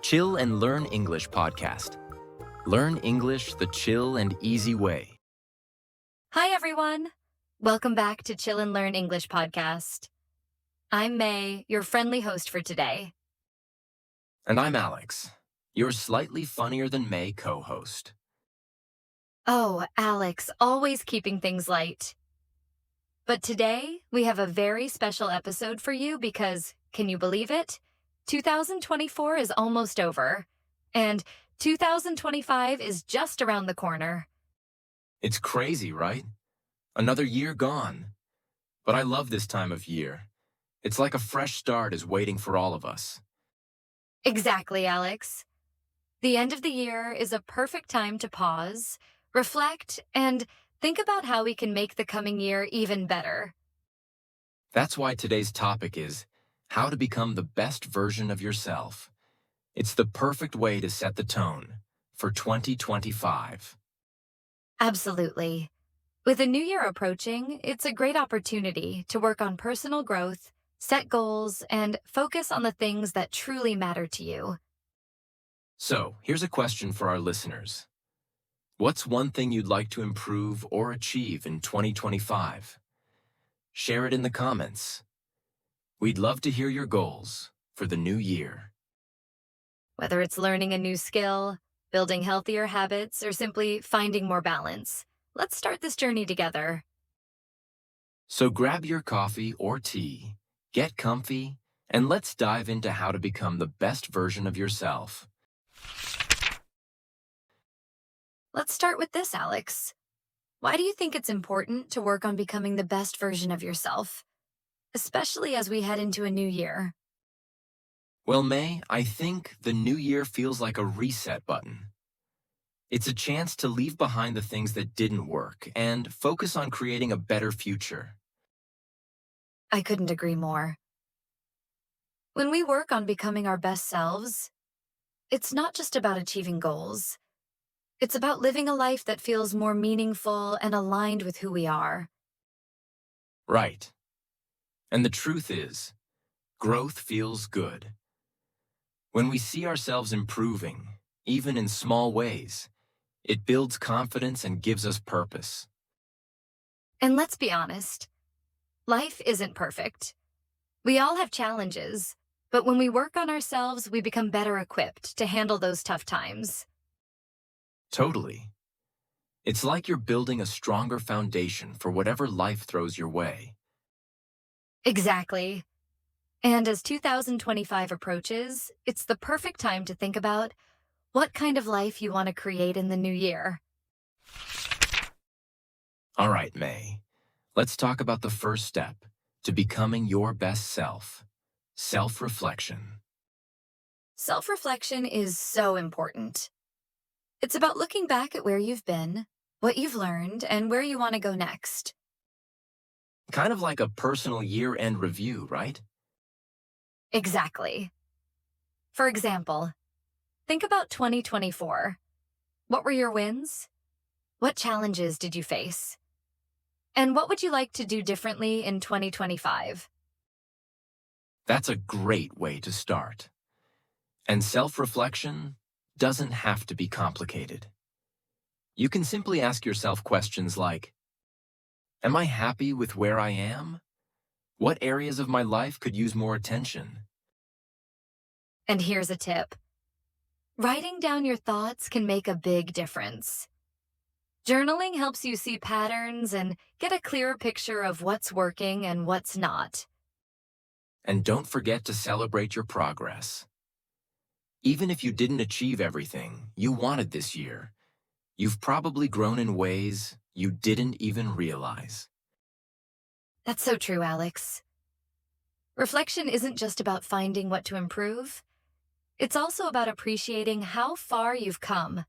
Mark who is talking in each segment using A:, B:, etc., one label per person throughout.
A: Chill and Learn English podcast. Learn English the chill and easy way.
B: Hi, everyone. Welcome back to Chill and Learn English podcast. I'm May, your friendly host for today.
A: And I'm Alex, your slightly funnier than May co-host.
B: Oh, Alex, always keeping things light. But today, we have a very special episode for you because, can you believe it? 2024 is almost over, and 2025 is just around the corner.
A: It's crazy, right? Another year gone. But I love this time of year. It's like a fresh start is waiting for all of us.
B: Exactly, Alex. The end of the year is a perfect time to pause, reflect, and think about how we can make the coming year even better.
A: That's why today's topic is how to become the best version of yourself. It's the perfect way to set the tone for 2025.
B: Absolutely. With a new year approaching, it's a great opportunity to work on personal growth, set goals, and focus on the things that truly matter to you.
A: So, here's a question for our listeners. What's one thing you'd like to improve or achieve in 2025? Share it in the comments. We'd love to hear your goals for the new year.
B: Whether it's learning a new skill, building healthier habits, or simply finding more balance, let's start this journey together.
A: So grab your coffee or tea, get comfy, and let's dive into how to become the best version of yourself.
B: Let's start with this, Alex. Why do you think it's important to work on becoming the best version of yourself, especially as we head into a new year?
A: Well, May, I think the new year feels like a reset button. It's a chance to leave behind the things that didn't work and focus on creating a better future.
B: I couldn't agree more. When we work on becoming our best selves, it's not just about achieving goals. It's about living a life that feels more meaningful and aligned with who we are.
A: Right. And the truth is, growth feels good. When we see ourselves improving, even in small ways, it builds confidence and gives us purpose.
B: And let's be honest, life isn't perfect. We all have challenges, but when we work on ourselves, we become better equipped to handle those tough times.
A: Totally. It's like you're building a stronger foundation for whatever life throws your way.
B: Exactly. And as 2025 approaches, it's the perfect time to think about what kind of life you want to create in the new year.
A: All right, May. Let's talk about the first step to becoming your best self, self-reflection.
B: Self-reflection is so important. It's about looking back at where you've been, what you've learned, and where you want to go next.
A: Kind of like a personal year-end review, right?
B: Exactly. For example, think about 2024. What were your wins? What challenges did you face? And what would you like to do differently in 2025?
A: That's a great way to start. And self-reflection doesn't have to be complicated. You can simply ask yourself questions like, am I happy with where I am? What areas of my life could use more attention?
B: And here's a tip. Writing down your thoughts can make a big difference. Journaling helps you see patterns and get a clearer picture of what's working and what's not.
A: And don't forget to celebrate your progress. Even if you didn't achieve everything you wanted this year, you've probably grown in ways you didn't even realize.
B: That's so true, Alex. Reflection isn't just about finding what to improve. It's also about appreciating how far you've come.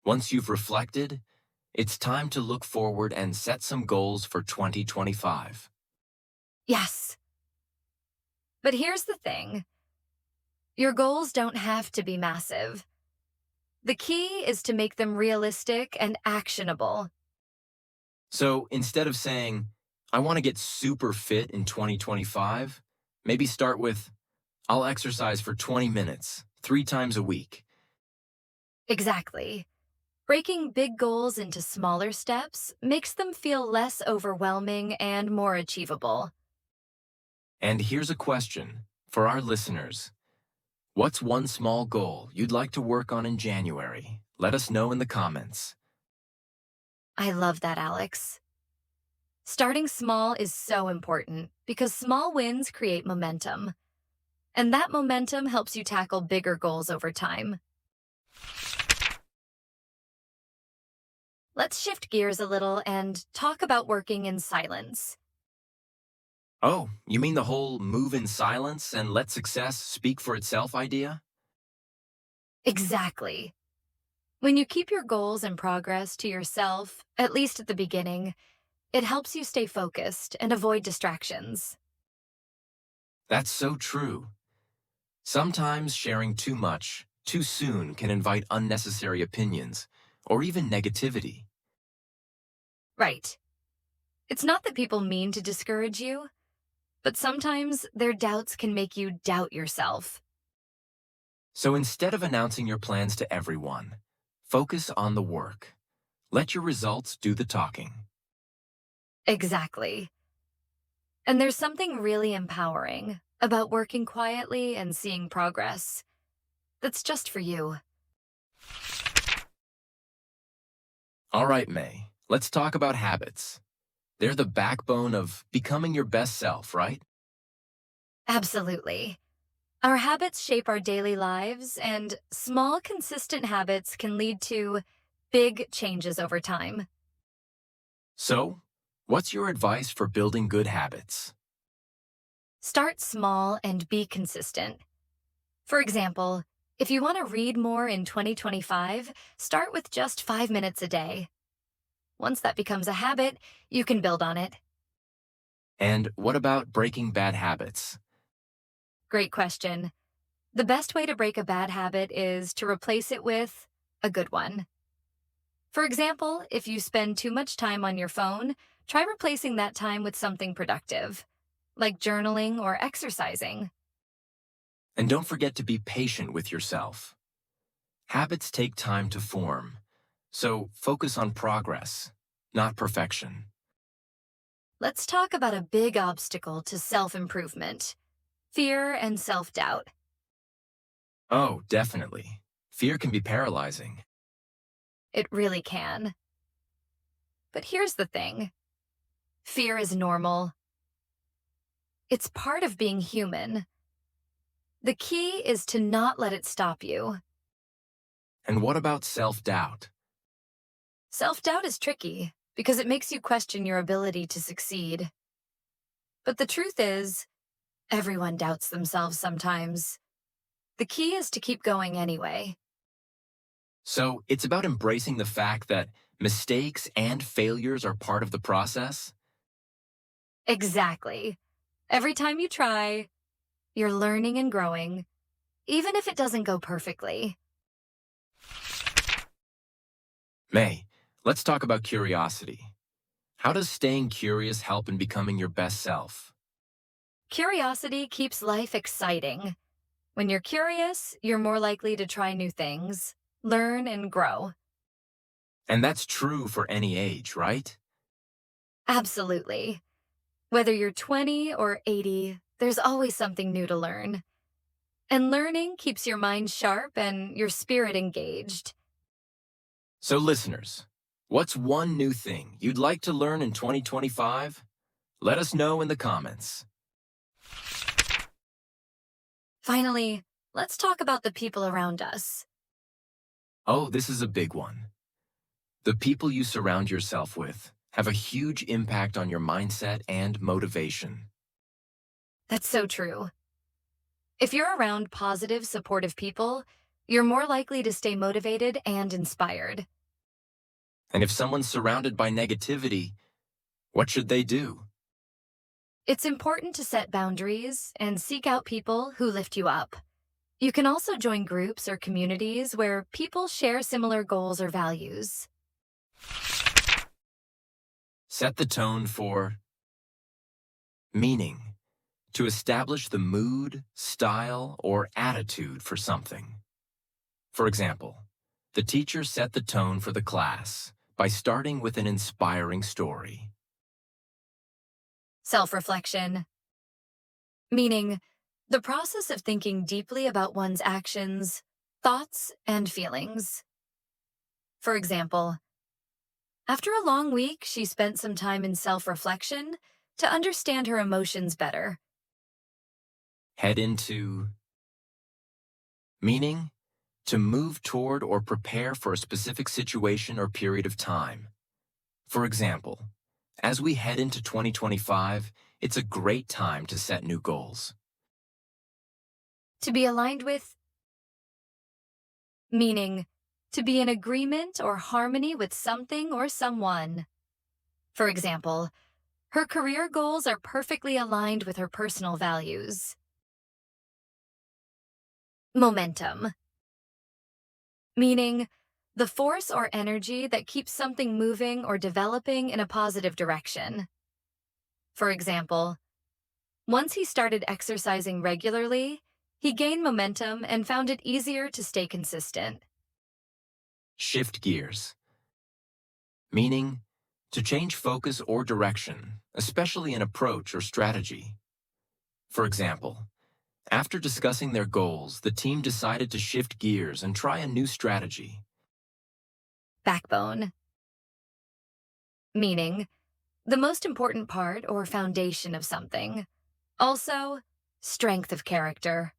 A: Once you've reflected, it's time to look forward and set some goals for 2025.
B: Yes. But here's the thing. Your goals don't have to be massive. The key is to make them realistic and actionable.
A: So instead of saying, I want to get super fit in 2025, maybe start with, I'll exercise for 20 minutes, 3 times a week.
B: Exactly. Breaking big goals into smaller steps makes them feel less overwhelming and more achievable.
A: And here's a question for our listeners. What's one small goal you'd like to work on in January? Let us know in the comments.
B: I love that, Alex. Starting small is so important because small wins create momentum, and that momentum helps you tackle bigger goals over time. Let's shift gears a little and talk about working in silence.
A: Oh, you mean the whole move in silence and let success speak for itself idea?
B: Exactly. When you keep your goals and progress to yourself, at least at the beginning, it helps you stay focused and avoid distractions.
A: That's so true. Sometimes sharing too much, too soon can invite unnecessary opinions or even negativity.
B: Right. It's not that people mean to discourage you, but sometimes their doubts can make you doubt yourself.
A: So instead of announcing your plans to everyone, focus on the work. Let your results do the talking.
B: Exactly. And there's something really empowering about working quietly and seeing progress that's just for you.
A: All right, May, let's talk about habits. They're the backbone of becoming your best self, right?
B: Absolutely. Our habits shape our daily lives, and small, consistent habits can lead to big changes over time.
A: So, what's your advice for building good habits?
B: Start small and be consistent. For example, if you want to read more in 2025, start with just 5 minutes a day. Once that becomes a habit, you can build on it.
A: And what about breaking bad habits?
B: Great question. The best way to break a bad habit is to replace it with a good one. For example, if you spend too much time on your phone, try replacing that time with something productive, like journaling or exercising.
A: And don't forget to be patient with yourself. Habits take time to form, so focus on progress, not perfection.
B: Let's talk about a big obstacle to self-improvement: fear and self-doubt.
A: Oh, definitely. Fear can be paralyzing.
B: It really can. But here's the thing: fear is normal. It's part of being human. The key is to not let it stop you.
A: And what about self-doubt?
B: Self-doubt is tricky because it makes you question your ability to succeed. But the truth is, everyone doubts themselves sometimes. The key is to keep going anyway.
A: So it's about embracing the fact that mistakes and failures are part of the process.
B: Exactly. Every time you try, you're learning and growing, even if it doesn't go perfectly.
A: May, let's talk about curiosity. How does staying curious help in becoming your best self?
B: Curiosity keeps life exciting. When you're curious, you're more likely to try new things, learn, and grow.
A: And that's true for any age, right?
B: Absolutely. Whether you're 20 or 80, there's always something new to learn. And learning keeps your mind sharp and your spirit engaged.
A: So listeners, what's one new thing you'd like to learn in 2025? Let us know in the comments.
B: Finally, let's talk about the people around us.
A: Oh, this is a big one. The people you surround yourself with have a huge impact on your mindset and motivation.
B: That's so true. If you're around positive, supportive people, you're more likely to stay motivated and inspired.
A: And if someone's surrounded by negativity, what should they do?
B: It's important to set boundaries and seek out people who lift you up. You can also join groups or communities where people share similar goals or values.
A: Set the tone for meaning. to establish the mood, style, or attitude for something. For example, the teacher set the tone for the class by starting with an inspiring story.
B: Self-reflection, meaning the process of thinking deeply about one's actions, thoughts, and feelings. For example, after a long week, she spent some time in self-reflection to understand her emotions better.
A: Head into, meaning to move toward or prepare for a specific situation or period of time. For example, as we head into 2025, it's a great time to set new goals.
B: To be aligned with, meaning to be in agreement or harmony with something or someone. For example, her career goals are perfectly aligned with her personal values. Momentum, meaning the force or energy that keeps something moving or developing in a positive direction. For example, once he started exercising regularly, he gained momentum and found it easier to stay consistent.
A: Shift gears, meaning to change focus or direction, especially in approach or strategy. For example, after discussing their goals, the team decided to shift gears and try a new strategy.
B: Backbone, meaning the most important part or foundation of something. Also, strength of character.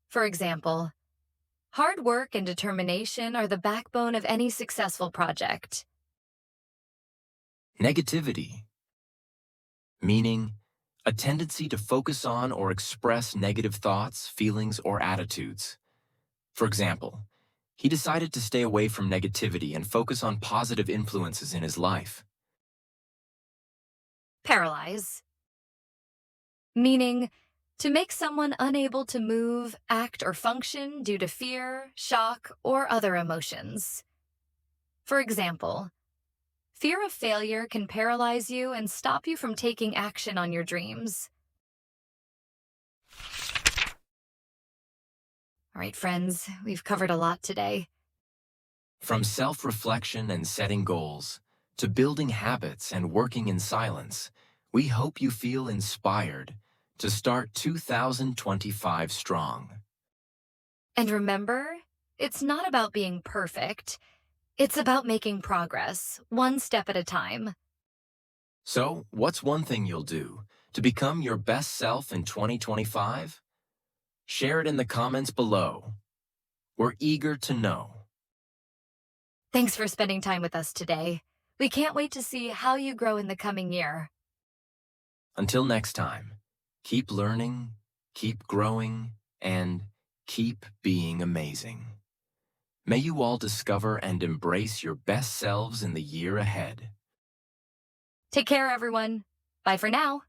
B: For example, hard work and determination are the backbone of any successful project.
A: Negativity, meaning a tendency to focus on or express negative thoughts, feelings, or attitudes. For example, he decided to stay away from negativity and focus on positive influences in his life.
B: Paralyze, meaning to make someone unable to move, act, or function due to fear, shock, or other emotions. For example, fear of failure can paralyze you and stop you from taking action on your dreams. All right, friends, we've covered a lot today.
A: From self-reflection and setting goals to building habits and working in silence, we hope you feel inspired to start 2025 strong.
B: And remember, it's not about being perfect. It's about making progress, one step at a time.
A: So, what's one thing you'll do to become your best self in 2025? Share it in the comments below. We're eager to know.
B: Thanks for spending time with us today. We can't wait to see how you grow in the coming year.
A: Until next time, keep learning, keep growing, and keep being amazing. May you all discover and embrace your best selves in the year ahead.
B: Take care, everyone. Bye for now.